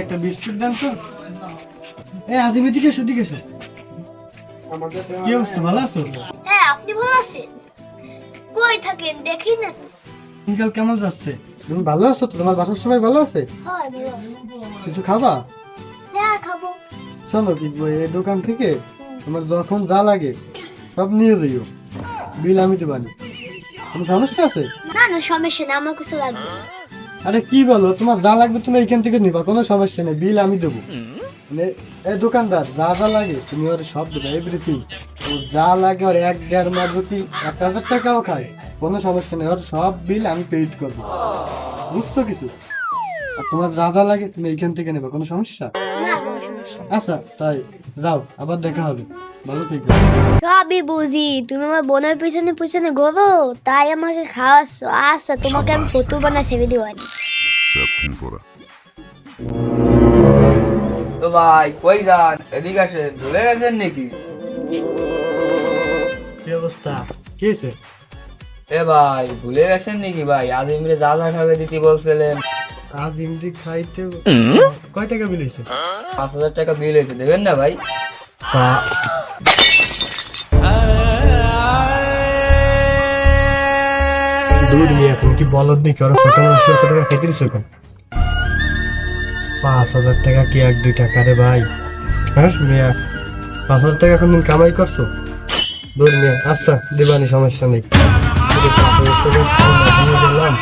একটা বিস্কুট দেন তো। এই আজিম এদিকে এসো, এদিকে এসো। কি অবস্থা, ভালো আছো? হ্যাঁ, আপনি ভালো আছেন? কই থাকেন দেখি না তো। দিনকাল কেমন যাচ্ছে? তুমি ভালো আছো তো? তোমার বাসার সবাই ভালো আছে? হয় ভালো আছি। কিছু খাবা? হ্যাঁ খাবো। শোনো কি এই দোকান থেকে তোমার যখন যা লাগে সব নিয়ে যাইও, বিল আমি দেবো। কোনো সমস্যা আছে? না না, সমস্যা নেই, আমার কিছু লাগবে না। আরে কি বলো, তোমার যা লাগবে তুমি এইখান থেকে নিবা, কোনো সমস্যা নেই, বিল আমি দেবো। মানে এই দোকানদার যা যা লাগে তুমি ওর সব দেবে, এভরিথিং। ও যা লাগে ওর 1-1.5 মাস যদি 1,000 টাকাও খায় কোনো সমস্যা নেই, ওর সব বিল আমি পেইড করবো, বুঝছো কিছু? আর তোমার যা যা লাগে তুমি এইখান থেকে নেবে, কোনো সমস্যা? না কোনো সমস্যা নেই। আচ্ছা তাই যাও, আবার দেখা হবে, ভালো থেকো। সবই বুঝি, তুমি আমার বোনের পিছনে পিছনে ঘোরো তাই আমাকে খাওয়াচ্ছ। আচ্ছা তোমাকে আমি কত বানা ছেড়ে দিওয়ানি। Septemporada. তো ভাই কই যান? এদিকে আসেন, ভুলে গেছেন নাকি? কি অবস্থা, কি হয়েছে? এ ভাই ভুলে গেছেন নাকি ভাই? আজিমরে যা যা খাবে দিতে বলছিলেন। আজ ইমরি খাইতে কয় টাকা বিল হয়েছে? 5,000 টাকা বিল হয়েছে, দেবেন না ভাই? দূর নিয়ে এখন কি বলদ নাকি, ওরা ছোট মানুষ অত টাকা খেতে দিচ্ছে কেন? 5,000 টাকা কি 1-2 টাকা রে ভাই? হ্যাঁ মিয়া, 5,000 টাকা কোনদিন কামাই করছো? দূর মিয়া, আচ্ছা দিবানি, সমস্যা নেই। 5,000 টাকা দিলাম।